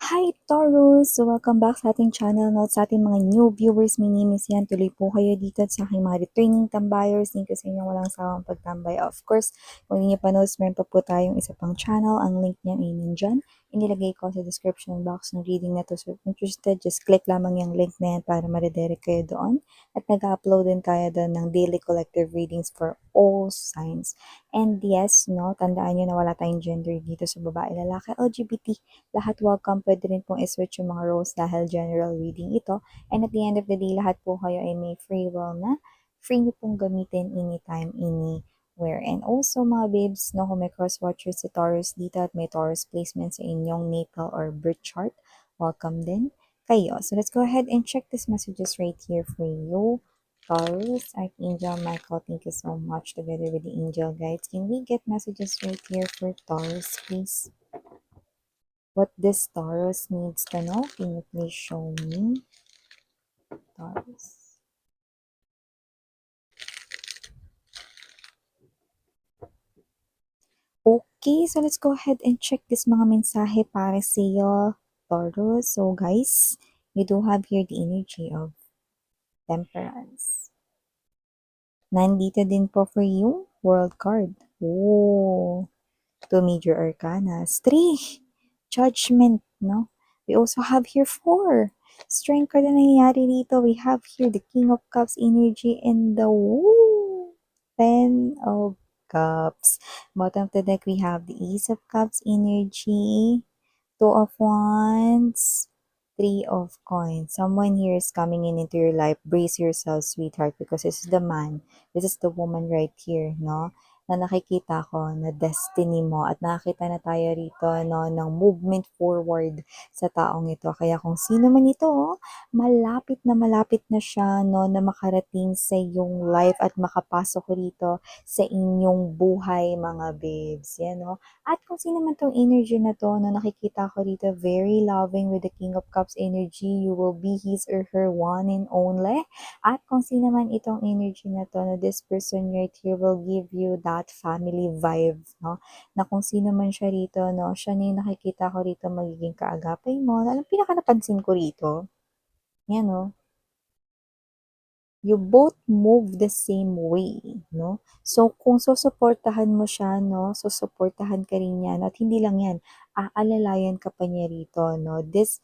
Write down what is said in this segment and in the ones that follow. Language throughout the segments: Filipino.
Hi Taurus! So welcome back sa ating channel, no? Sa ating mga new viewers, minimis yan. Tuloy po kayo dito at sa aking mga returning tambayers. Thank you sa inyong walang sawang pagtambay. Of course, kung hindi niyo pa knows, meron pa po tayong isa pang channel. Ang link niyan ay nandyan. Inilagay ko sa description box ng reading na to. So if interested, just click lamang yung link na yan para ma-redirect kayo doon. At nag-upload din tayo doon ng daily collective readings for all signs. And yes, no, tandaan nyo na wala tayong gender dito sa babae, lalaki, LGBT. Lahat welcome. Pwede rin pong i-switch yung mga roles dahil general reading ito. And at the end of the day, lahat po kayo ay may free will na free nyo pong gamitin anytime, anywhere. And also mga babes, no, kung may cross-watcher si Taurus dito at may Taurus placement sa inyong natal or birth chart, welcome din kayo. So let's go ahead and check these messages right here for you. Taurus, Archangel Michael, thank you so much together with the angel guides. Can we get messages right here for Taurus, please? What this Taurus needs to know, can you please show me, Taurus? Okay, so let's go ahead and check this mga mensahe para sa iyo, Taurus. So guys, you do have here the energy of Temperance. Nandito din po for you, World card. Oh, two major arcanas. Three, Judgment, no? We also have here four. Strength card na nangyayari dito. We have here the King of Cups energy and the Ten of Cups. Bottom of the deck, we have the Ace of Cups energy, Two of Wands, Three of Coins. Someone here is coming in into your life. Brace yourself, sweetheart, because this is the man. This is the woman right here, no? Na nakikita ko na destiny mo at nakakita na tayo rito, no, ng movement forward sa taong ito. Kaya kung sino man ito, malapit na siya, no, na makarating sa iyong life at makapasok rito sa inyong buhay, mga babes. Yan, no? At kung sino man tong energy na to, no, nakikita ko dito, very loving with the King of Cups energy. You will be his or her one and only. At kung sino man itong energy na to, no, this person right here will give you that family vibe, no? Na kung sino man siya rito, no, siya na yung nakikita ko rito magiging kaagapay mo. Alam, pinaka napansin ko rito, yan, no? You both move the same way, no? So, kung susuportahan mo siya, no, susuportahan ka rin niya, no? At hindi lang yan, aalalayan ka pa niya rito, no? This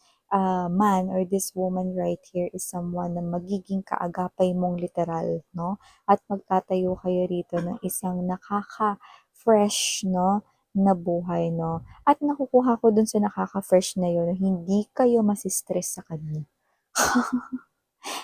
man or this woman right here is someone na magiging kaagapay mong literal, no? At magtatayo kayo rito ng isang nakaka-fresh, no, na buhay, no? At nakukuha ko dun sa nakaka-fresh na yun, hindi kayo masistress sa kanya.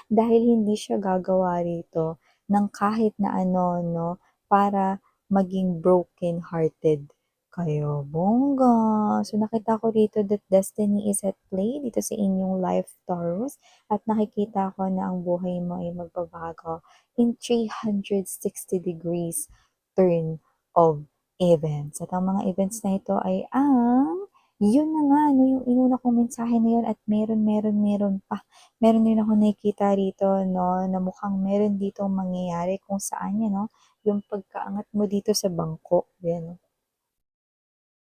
Dahil hindi siya gagawa rito ng kahit na ano, no, para maging broken-hearted kayo. Bongga! So, nakita ko rito that destiny is at play dito sa inyong life, Taurus. At nakikita ko na ang buhay mo ay magbabago in 360 degrees turn of events. At ang mga events na ito ay yun na nga, no, yung inuna kong mensahe na yun at meron pa. Meron din ako nakikita rito, no, na mukhang meron ditong mangyayari kung saan yan, no, yung pagkaangat mo dito sa bangko, yan, no.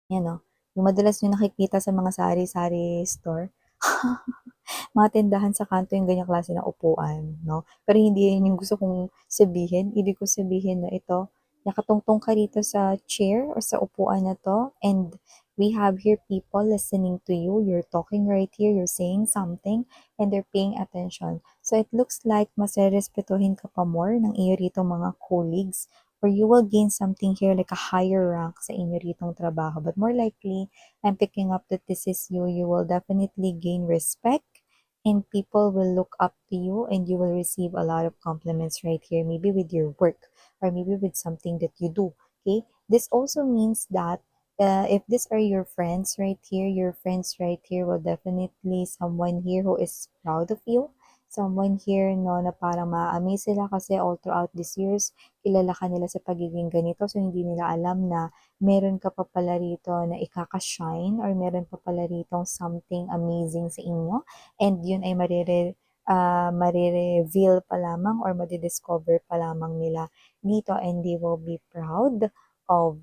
Yan, no. Yung madalas nyo nakikita sa mga sari-sari store. Mga tindahan sa kanto yung ganyang klase ng upuan, no? Pero hindi yun yung gusto kong sabihin. Ibig ko sabihin na ito, nakatungtong ka rito sa chair or sa upuan na to, and we have here people listening to you. You're talking right here, you're saying something, and they're paying attention. So it looks like mas respetuhin ka pa more ng iyo rito mga colleagues, or you will gain something here like a higher rank sa inyo ritong trabaho. But more likely, I'm picking up that this is you. You will definitely gain respect and people will look up to you and you will receive a lot of compliments right here, maybe with your work or maybe with something that you do. Okay, this also means that if these are your friends right here, your friends right here will definitely someone here who is proud of you, someone here, no, na parang ma-amaze sila kasi all throughout these years kilala ka nila sa pagiging ganito, so hindi nila alam na meron ka pa pala rito na ikaka-shine or meron pa pala rito something amazing sa inyo, and yun ay marireveal pa lamang or madidiscover pa lamang nila dito, and they will be proud of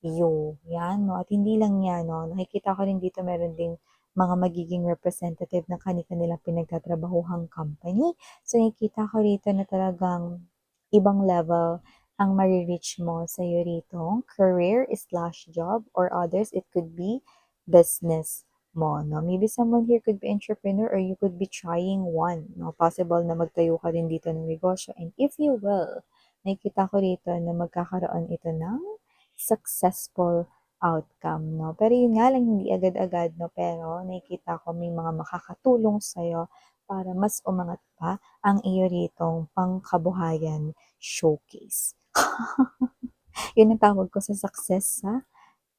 you. Yan, no? At hindi lang yan, no? Nakikita ko rin dito meron ding mga magiging representative ng kani-kanilang pinagtatrabahuhang company. So, nakikita ko rito na talagang ibang level ang mare-reach mo sa'yo rito, career/job or others, it could be business mo, 'no? Maybe someone here could be entrepreneur or you could be trying one, 'no? Possible na magtayo ka rin dito ng negosyo and if you will, nakikita ko rito na magkakaroon ito ng successful outcome, 'no? Pero yun nga lang hindi agad-agad, 'no? Pero nakikita ko may mga makakatulong sa'yo para mas umangat pa ang iyo ritong pangkabuhayan showcase. Yun ang tawag ko sa success sa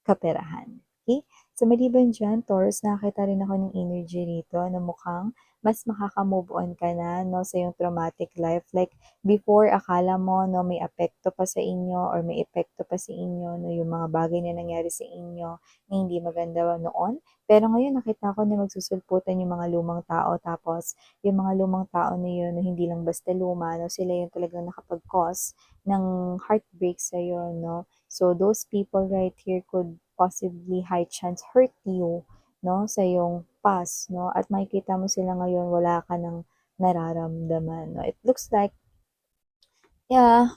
kaperahan. Okay? So, maliban diyan, Taurus, nakakita rin ako ng energy rito na mukhang mas makaka-move on ka na, 'no, sa iyong traumatic life. Like, before, akala mo, 'no, may apekto pa sa inyo or may epekto pa sa inyo, 'no, yung mga bagay na nangyari sa inyo na hindi maganda noon. Pero ngayon, nakita ko na magsusulputan yung mga lumang tao. Tapos, yung mga lumang tao na yun, na hindi lang basta luma, 'no, sila yung talagang nakapag-cause ng heartbreak sa'yo, 'no. So, those people right here could possibly high chance hurt you, 'no, sa iyong past, 'no, at makikita mo sila ngayon wala ka ng nararamdaman, 'no. It looks like, yeah,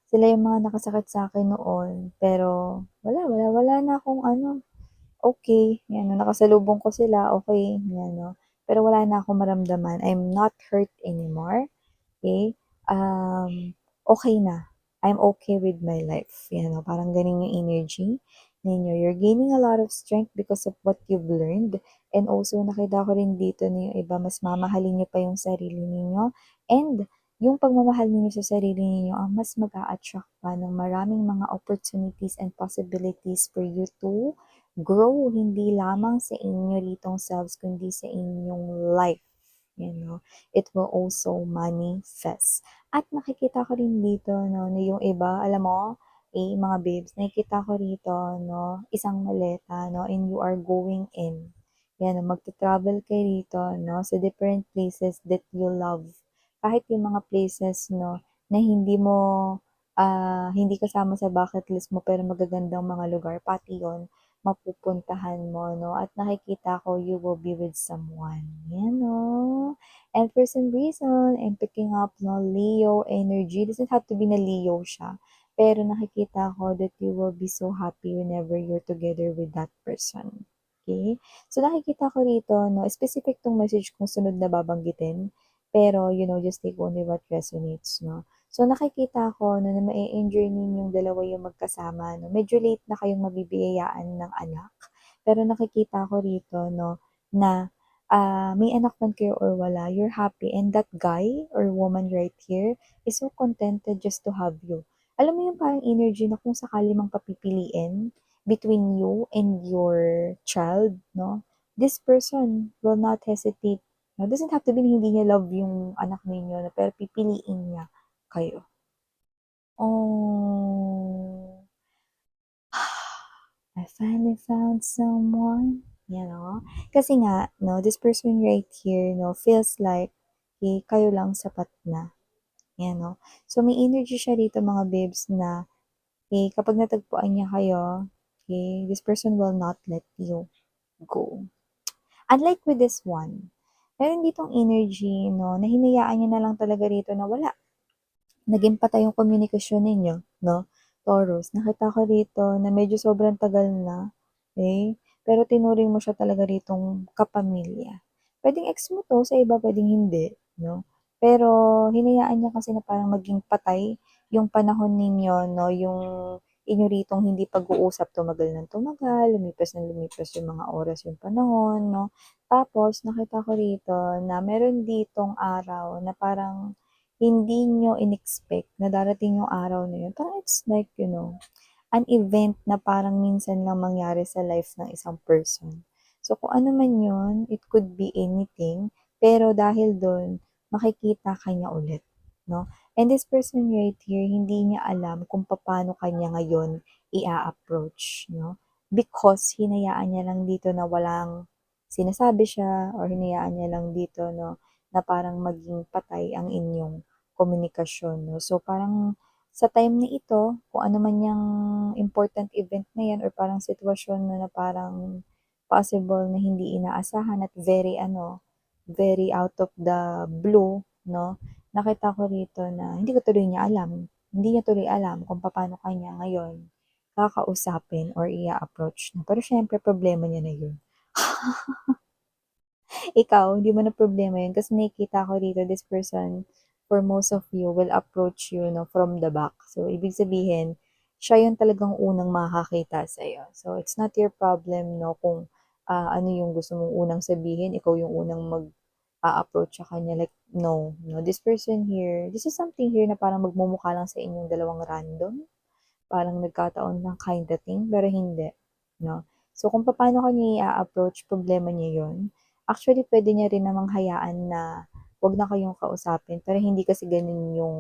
sila yung mga nakasakit sa'kin noon, pero wala na akong ano, okey, 'yan 'no, nakasalubong ko sila, okey, 'yan 'no, pero wala na akong maramdaman. I'm not hurt anymore. Okay, okey na. I'm okay with my life, 'yan 'no, parang gano'n yung energy ninyo. You're gaining a lot of strength because of what you've learned and also nakita ko rin dito na yung iba mas mamahalin niyo pa yung sarili ninyo and yung pagmamahal ninyo sa sarili ninyo ang mas mag-a-attract pa ng maraming mga opportunities and possibilities for you to grow, hindi lamang sa inyo ritong selves kundi sa inyong life, 'no. It will also manifest. At nakikita ko rin dito 'no, na yung iba alam mo, mga babes, nakikita ko rito 'no, isang maleta 'no, and you are going in. 'Yan 'no, magta-travel kayo rito 'no, sa different places that you love. Kahit yung mga places 'no, na hindi kasama sa bucket list mo pero magagandang mga lugar, pati yun mapupuntahan mo 'no, at nakikita ko you will be with someone, 'yan 'no. And for some reason, I'm picking up no Leo energy. Doesn't have to be na Leo siya. Pero nakikita ko that you will be so happy whenever you're together with that person. Okay? So nakikita ko rito, no, specific tong message kung sunod na babanggitin. Pero, just take only what resonates, no? So nakikita ko no, na ma-enjoy ninyong dalawa yung magkasama, no? Medyo late na kayong mabibiyayaan ng anak. Pero nakikita ko rito, no, na may anak man kayo or wala, you're happy and that guy or woman right here is so contented just to have you. Alam mo yung parang energy na kung sakali mang papipiliin between you and your child, no? This person will not hesitate. No? Doesn't have to be na hindi niya love yung anak ninyo, no? Pero pipiliin niya kayo. Oh, I finally found someone. Kasi nga, no, this person right here, no, feels like, kayo lang sapat na. No. So, may energy siya dito mga babes na, kapag natagpuan niya kayo, this person will not let you go. Unlike with this one, meron ditong energy, no, na hinayaan niya na lang talaga rito na wala. Naging patay yung komunikasyon ninyo, no? Taurus, nakita ko rito na medyo sobrang tagal na, pero tinuring mo siya talaga ritong kapamilya. Puwedeng ex mo 'to, sa iba puwedeng hindi, 'no? Pero hinayaan niya kasi na parang maging patay yung panahon ninyo, 'no, yung inyo ritong hindi pag-uusap tumagal ng tumagal, lumipas ng lumipas yung mga oras, yung panahon, 'no? Tapos nakita ko rito na meron ditong araw na parang hindi niyo in-expect na darating yung araw na yun. Parang it's like, an event na parang minsan lang mangyari sa life ng isang person. So, kung ano man yun, it could be anything, pero dahil dun, makikita ka niya ulit, no? And this person right here, hindi niya alam kung paano kanya ngayon i-approach, no? Because hinayaan niya lang dito na walang sinasabi siya or hinayaan niya lang dito, no, na parang maging patay ang inyong komunikasyon, 'no. So, parang sa time na ito, kung ano man yang important event na 'yan or parang sitwasyon na parang possible na hindi inaasahan at very ano, very out of the blue 'no, nakita ko rito na hindi niya tuloy alam kung papaano ka niya ngayon kakausapin or i-a-approach na. Pero siyempre problema niya na yun. Ikaw, hindi mo na problema yun kasi nakikita ko dito this person, for most of you, will approach you 'no, from the back. So, ibig sabihin, siya yung talagang unang makakakita sa'yo. So, it's not your problem 'no, kung, ano yung gusto mong unang sabihin, ikaw yung unang mag-a-approach sa kanya, like, no, no. This is something here na parang magmumukha lang sa inyong dalawang random. Parang nagkataon lang kinda thing, pero hindi, 'no? So, kung papaano ka niya i-a-approach, problema niya 'yun. Actually, puwede niya rin namang hayaan na 'wag na kayong kausapin, pero hindi kasi gano'n yung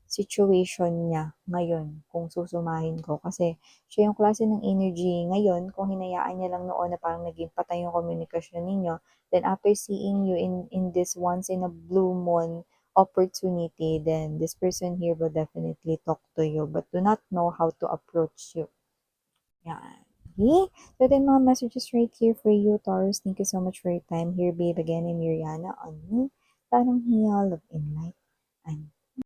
situation niya ngayon kung susumahin ko. Kasi siya yung klase ng energy ngayon, kung hinayaan niya lang noon na parang naging patay yung komunikasyon ninyo, then after seeing you in this once in a blue moon opportunity, then this person here will definitely talk to you but do not know how to approach you. Yan. Okay? So, then mga messages right here for you, Taurus. Thank you so much for your time here, babe. Again, I'm Miriana on me. Parang Heal, Love in Light, and